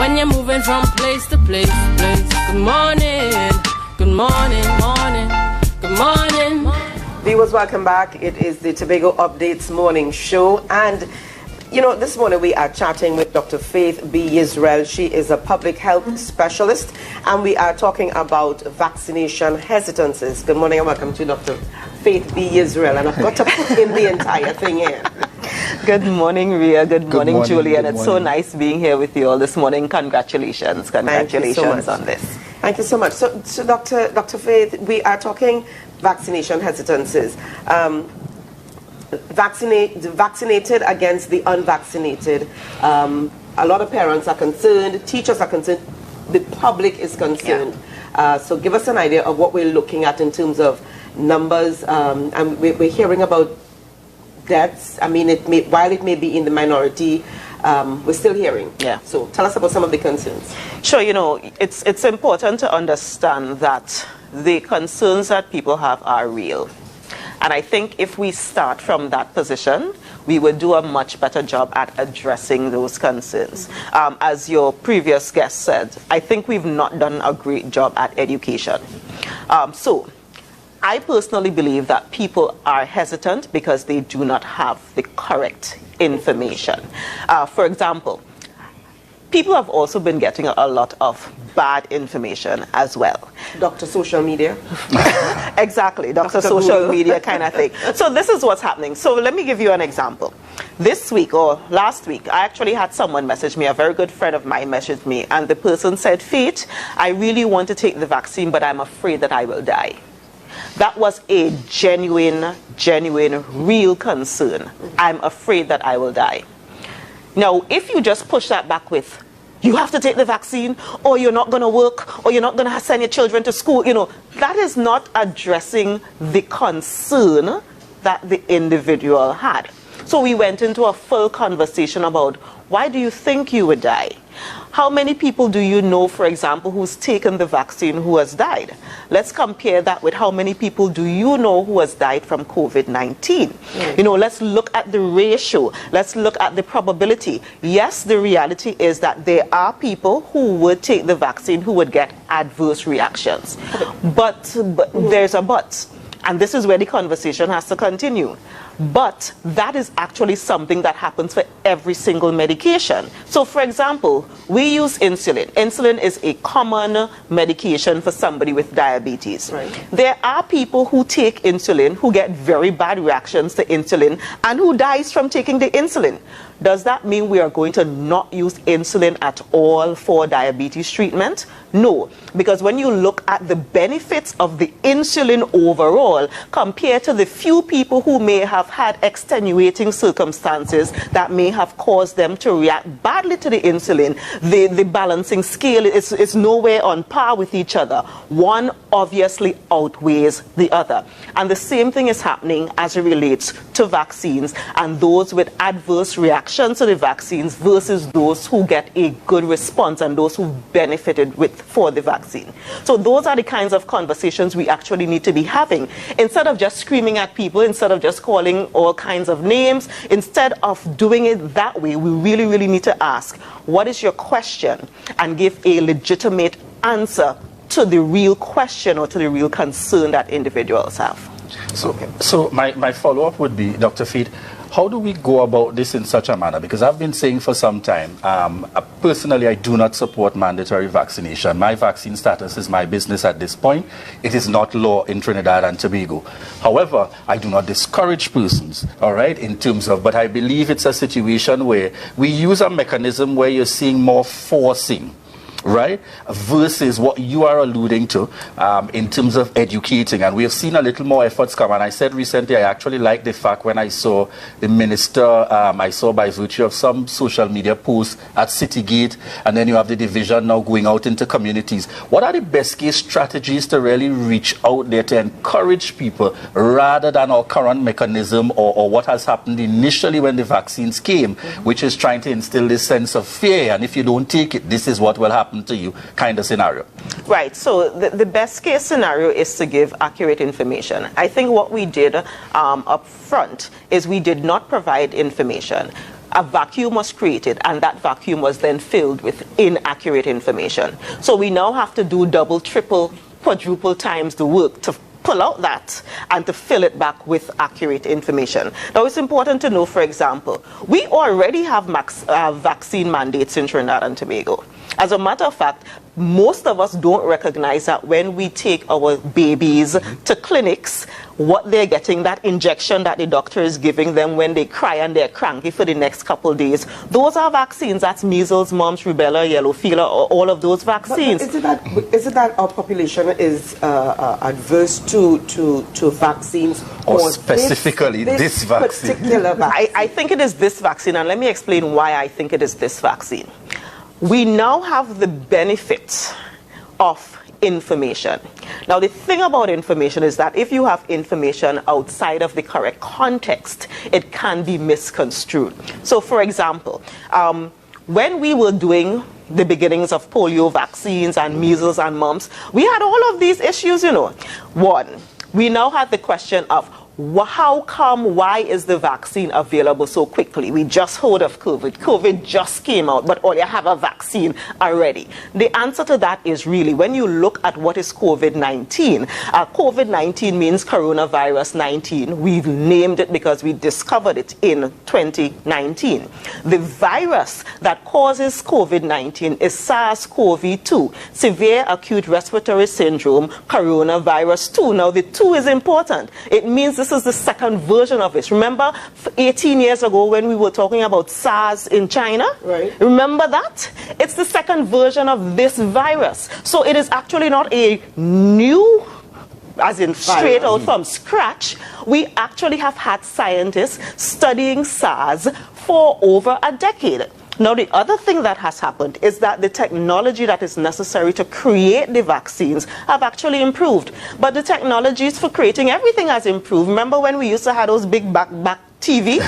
when you're moving from place to place, Good morning, good morning, morning, good morning. Viewers, welcome back. It is the Tobago Updates morning show, and you know, this morning we are chatting with Dr. Faith B. Israel. She is a public health specialist, and we are talking about vaccination hesitancies. Good morning and welcome to Dr. Faith B. Israel, and I've got to put in the entire thing here. Good morning, Ria. Good morning, Julie. And it's so nice being here with you all this morning. Congratulations. Congratulations on this. Thank you so much. So Dr. Faith, we are talking vaccination hesitancies. Vaccinated against the unvaccinated. A lot of parents are concerned, teachers are concerned, the public is concerned. Yeah. So give us an idea of what we're looking at in terms of numbers. And we're hearing about deaths. I mean, while it may be in the minority, we're still hearing. Yeah. So tell us about some of the concerns. Sure. You know, it's important to understand that the concerns that people have are real. And I think if we start from that position, we would do a much better job at addressing those concerns. As your previous guest said, I think we've not done a great job at education. So I personally believe that people are hesitant because they do not have the correct information. For example, people have also been getting a lot of bad information as well. Dr. Social Media? Exactly, Dr. Social Media kind of thing. So this is what's happening. So let me give you an example. This week or last week, I actually had someone message me, a very good friend of mine messaged me, and the person said, Faith, I really want to take the vaccine, but I'm afraid that I will die. That was a genuine, real concern. I'm afraid that I will die. Now, if you just push that back with, you have to take the vaccine, or you're not going to work, or you're not going to send your children to school, you know, that is not addressing the concern that the individual had. So we went into a full conversation about, why do you think you would die? How many people do you know, for example, who's taken the vaccine who has died? Let's compare that with how many people do you know who has died from COVID-19? You know, let's look at the ratio. Let's look at the probability. Yes, the reality is that there are people who would take the vaccine who would get adverse reactions. But there's a but. And this is where the conversation has to continue. But that is actually something that happens for every single medication. So, for example, we use insulin. Insulin is a common medication for somebody with diabetes. Right. There are people who take insulin who get very bad reactions to insulin and who dies from taking the insulin. Does that mean we are going to not use insulin at all for diabetes treatment? No, because when you look at the benefits of the insulin overall compared to the few people who may have had extenuating circumstances that may have caused them to react badly to the insulin, the balancing scale is nowhere on par with each other. One obviously outweighs the other. And the same thing is happening as it relates to vaccines and those with adverse reactions to the vaccines versus those who get a good response and those who benefited for the vaccine. So those are the kinds of conversations we actually need to be having. Instead of just screaming at people, instead of just calling all kinds of names, instead of doing it that way, we really need to ask, what is your question? And give a legitimate answer to the real question or to the real concern that individuals have. So my follow-up would be, Dr. Faith, how do we go about this in such a manner? Because I've been saying for some time, personally, I do not support mandatory vaccination. My vaccine status is my business at this point. It is not law in Trinidad and Tobago. However, I do not discourage persons, all right, in terms of, but I believe it's a situation where we use a mechanism where you're seeing more forcing, right, versus what you are alluding to in terms of educating. And we have seen a little more efforts come. And I said recently, I actually liked the fact when I saw the minister, I saw by virtue of some social media posts at Citygate, and then you have the division now going out into communities. What are the best case strategies to really reach out there to encourage people rather than our current mechanism or what has happened initially when the vaccines came, which is trying to instill this sense of fear, and if you don't take it, this is what will happen to you kind of scenario? Right. So the best case scenario is to give accurate information. I think what we did up front is we did not provide information. a vacuum was created, and that vacuum was then filled with inaccurate information. So we now have to do double, triple, quadruple times the work to pull out that and to fill it back with accurate information. Now, it's important to know, for example, we already have vaccine mandates in Trinidad and Tobago. As a matter of fact, most of us don't recognize that when we take our babies to clinics, what they're getting, that injection that the doctor is giving them when they cry and they're cranky for the next couple of days, those are vaccines. That's measles, mumps, rubella, yellow fever, all of those vaccines. But is it that our population is adverse to vaccines, or specifically this vaccine? Particular vaccine? I think it is this vaccine, and let me explain why I think it is this vaccine. We now have the benefit of information. Now, the thing about information is that if you have information outside of the correct context, it can be misconstrued. So, for example, when we were doing the beginnings of polio vaccines and measles and mumps, we had all of these issues, you know. One, we now had the question of how come, why is the vaccine available so quickly? We just heard of COVID. COVID just came out, but you have a vaccine already. The answer to that is really, when you look at what is COVID-19, COVID-19 means coronavirus 19. We've named it because we discovered it in 2019. The virus that causes COVID-19 is SARS-CoV-2, severe acute respiratory syndrome, coronavirus 2. Now, the 2 is important. It means this is the second version of it. Remember 18 years ago when we were talking about SARS in China? Right. Remember that? It's the second version of this virus. So it is actually not a new, as in straight out from scratch. We actually have had scientists studying SARS for over a decade. Now, the other thing that has happened is that the technology that is necessary to create the vaccines have actually improved. But the technologies for creating everything has improved. Remember when we used to have those big back TV?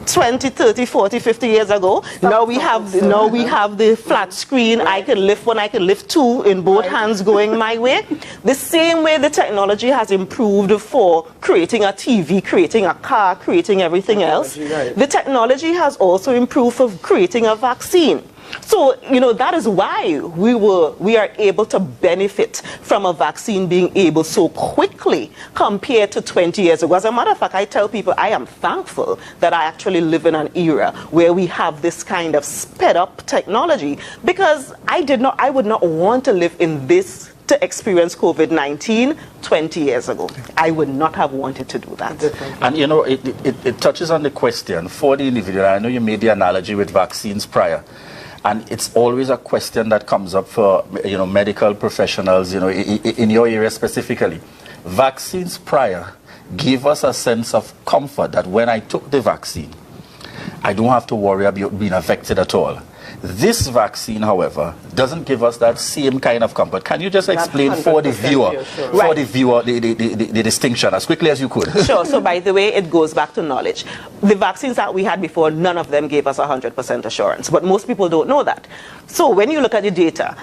20, 30, 40, 50 years ago. Now we have the flat screen. I can lift one, I can lift two in both hands going my way. The same way the technology has improved for creating a TV, creating a car, creating everything else. The technology has also improved for creating a vaccine. So, you know, that is why we are able to benefit from a vaccine being able so quickly compared to 20 years ago. As a matter of fact, I tell people I am thankful that I actually live in an era where we have this kind of sped up technology, because I would not want to live in this to experience COVID-19 20 years ago. I would not have wanted to do that. And you know, it touches on the question for the individual. I know you made the analogy with vaccines prior. And it's always a question that comes up for, you know, medical professionals, you know, in your area specifically. Vaccines prior gave us a sense of comfort that when I took the vaccine, I don't have to worry about being affected at all. This vaccine, however, doesn't give us that same kind of comfort. Can you just explain for the viewer, the distinction as quickly as you could? Sure. So by the way, it goes back to knowledge. The vaccines that we had before, none of them gave us 100% assurance, but most people don't know that. So when you look at the data,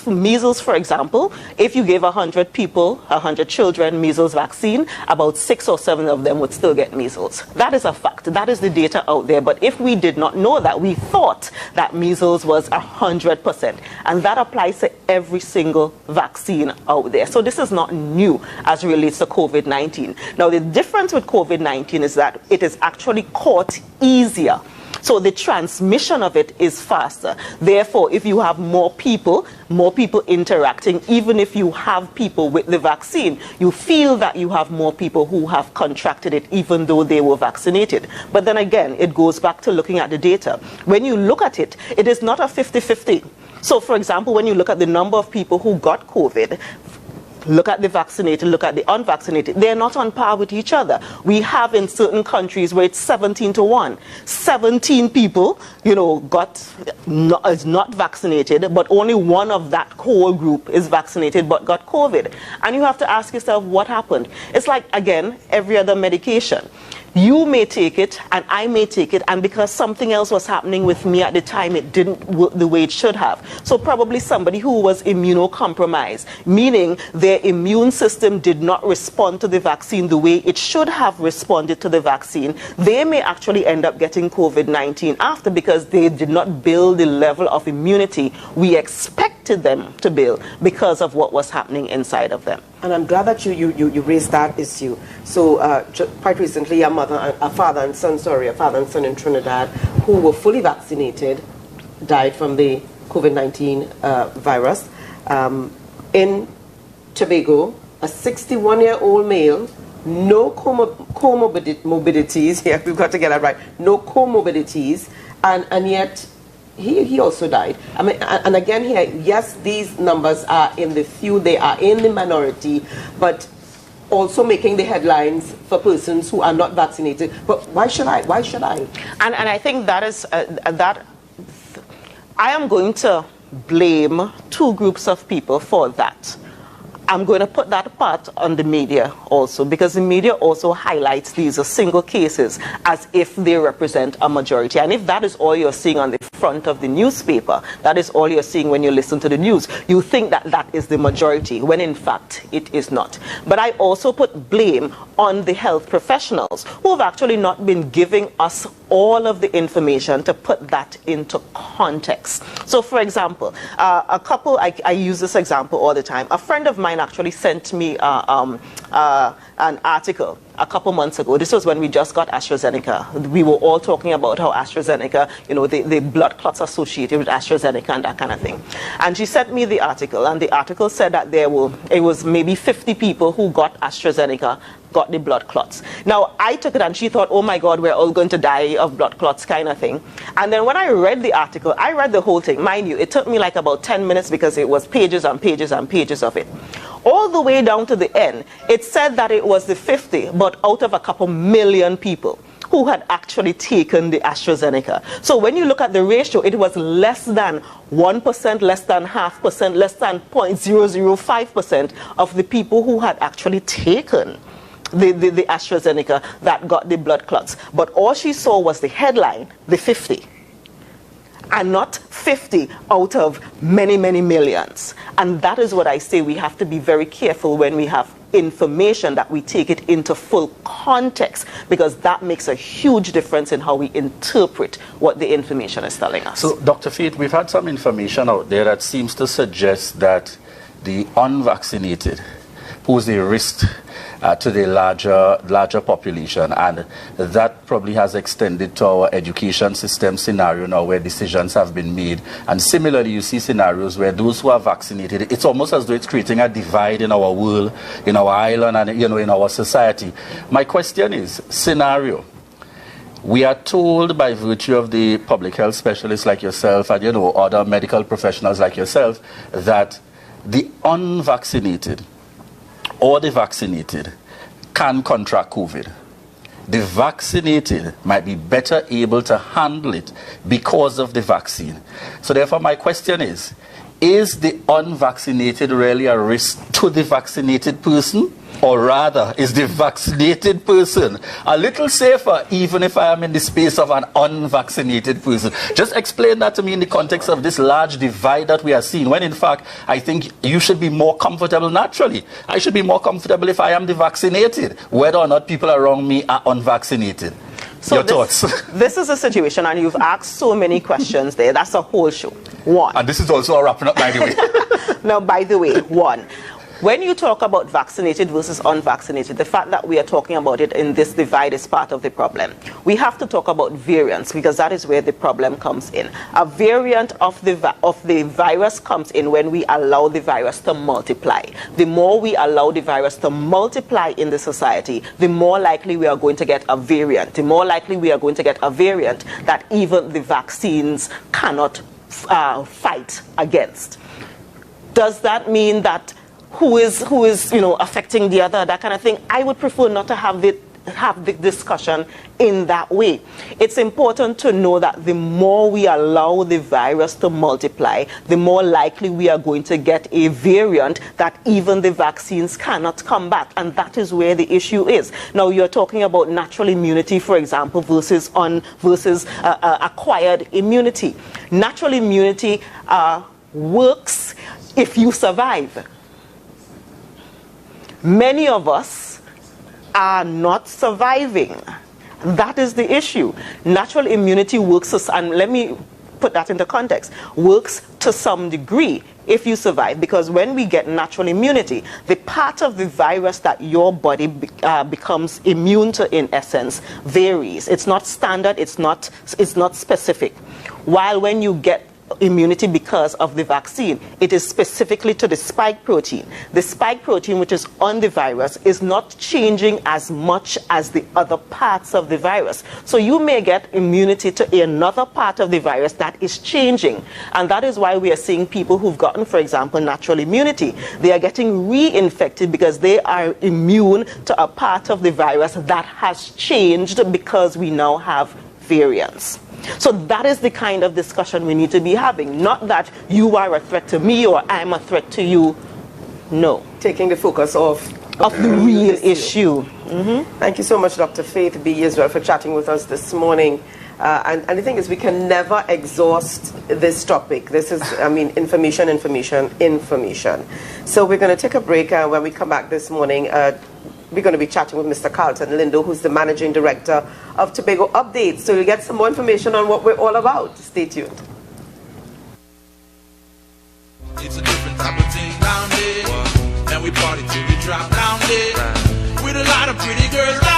measles, for example, if you gave 100 people, 100 children measles vaccine, about 6 or 7 of them would still get measles. That is a fact. That is the data out there. But if we did not know that, we thought that measles was 100%. And that applies to every single vaccine out there. So this is not new as it relates to COVID-19. Now, the difference with COVID-19 is that it is actually caught easier. So the transmission of it is faster. Therefore, if you have more people interacting, even if you have people with the vaccine, you feel that you have more people who have contracted it, even though they were vaccinated. But then again, it goes back to looking at the data. When you look at it, it is not a 50-50. So, for example, when you look at the number of people who got COVID, look at the vaccinated, look at the unvaccinated. They're not on par with each other. We have in certain countries where it's 17-1. 17 people, you know, is not vaccinated, but only one of that whole group is vaccinated but got COVID. And you have to ask yourself what happened. It's like, again, every other medication. You may take it and I may take it, and because something else was happening with me at the time, it didn't work the way it should have. So probably somebody who was immunocompromised, meaning their immune system did not respond to the vaccine the way it should have responded to the vaccine, they may actually end up getting COVID-19 after, because they did not build the level of immunity we expected them to build because of what was happening inside of them. And I'm glad that you raised that issue. So quite recently, a father and son in Trinidad who were fully vaccinated died from the COVID-19 virus. In Tobago, a 61-year-old male, no comorbidities, yeah, we've got to get that right, no comorbidities, and yet he also died. I mean, and again here, yes, these numbers are in the few, they are in the minority, but also making the headlines for persons who are not vaccinated. But why should I? Why should I? And I think that is I am going to blame two groups of people for that. I'm going to put that part on the media also, because the media also highlights these as single cases as if they represent a majority. And if that is all you're seeing on the front of the newspaper, that is all you're seeing when you listen to the news, you think that that is the majority, when in fact it is not. But I also put blame on the health professionals who have actually not been giving us all of the information to put that into context. So for example, I use this example all the time. A friend of mine actually sent me an article a couple months ago. This was when we just got AstraZeneca. We were all talking about how AstraZeneca, you know, the blood clots associated with AstraZeneca and that kind of thing. And she sent me the article, and the article said that it was maybe 50 people who got AstraZeneca got the blood clots. Now, I took it and she thought, oh my God, we're all going to die of blood clots kind of thing. And then when I read the article, I read the whole thing. Mind you, it took me like about 10 minutes because it was pages and pages and pages of it. All the way down to the end, it said that it was the 50, but out of a couple million people who had actually taken the AstraZeneca. So when you look at the ratio, it was less than 1%, less than 0.5%, less than 0.005% of the people who had actually taken the AstraZeneca that got the blood clots. But all she saw was the headline, the 50. And not 50 out of many, many millions. And that is what I say, we have to be very careful when we have information, that we take it into full context, because that makes a huge difference in how we interpret what the information is telling us. So, Dr. Faith, we've had some information out there that seems to suggest that the unvaccinated pose a risk to the larger population, and that probably has extended to our education system scenario now, where decisions have been made. And similarly, you see scenarios where those who are vaccinated, it's almost as though it's creating a divide in our world, in our island, and in our society. My question is, scenario, we are told by virtue of the public health specialists like yourself and other medical professionals like yourself, that the unvaccinated or the vaccinated can contract COVID. The vaccinated might be better able to handle it because of the vaccine. So therefore my question is the unvaccinated really a risk to the vaccinated person? Or rather, is the vaccinated person a little safer even if I am in the space of an unvaccinated person? Just explain that to me in the context of this large divide that we are seeing, when in fact I think you should be more comfortable naturally. I should be more comfortable if I am the vaccinated, whether or not people around me are unvaccinated. So your thoughts? This is a situation, and you've asked so many questions there. That's a whole show. One. And this is also a wrapping up, by the way. Now, by the way, one. When you talk about vaccinated versus unvaccinated, the fact that we are talking about it in this divide is part of the problem. We have to talk about variants, because that is where the problem comes in. A variant of the virus comes in when we allow the virus to multiply. The more we allow the virus to multiply in the society, the more likely we are going to get a variant. The more likely we are going to get a variant that even the vaccines cannot fight against. Does that mean that who is affecting the other, that kind of thing? I would prefer not to have it have the discussion in that way. It's important to know that the more we allow the virus to multiply, the more likely we are going to get a variant that even the vaccines cannot combat, and that is where the issue is. Now, you're talking about natural immunity, for example, versus acquired immunity. Natural immunity works if you survive. Many of us are not surviving. That is the issue. Natural immunity works, and let me put that into context, works to some degree if you survive, because when we get natural immunity, the part of the virus that your body becomes immune to, in essence, varies. It's not standard, it's not specific. While when you get immunity because of the vaccine, it is specifically to the spike protein. The spike protein, which is on the virus, is not changing as much as the other parts of the virus. So you may get immunity to another part of the virus that is changing. And that is why we are seeing people who've gotten, for example, natural immunity. They are getting reinfected because they are immune to a part of the virus that has changed because we now have variants. So that is the kind of discussion we need to be having. Not that you are a threat to me or I'm a threat to you. No. Taking the focus off of the real issue. Thank you so much, Dr. Faith B. as well, for chatting with us this morning. And the thing is, we can never exhaust this topic. This is, I mean, information. So we're going to take a break. When we come back this morning, we're going to be chatting with Mr. Carlton Lindo, who's the Managing Director of Tobago Updates. So you'll get some more information on what we're all about. Stay tuned. It's a different type of thing down there. And we party till we drop down there. With a lot of pretty girls down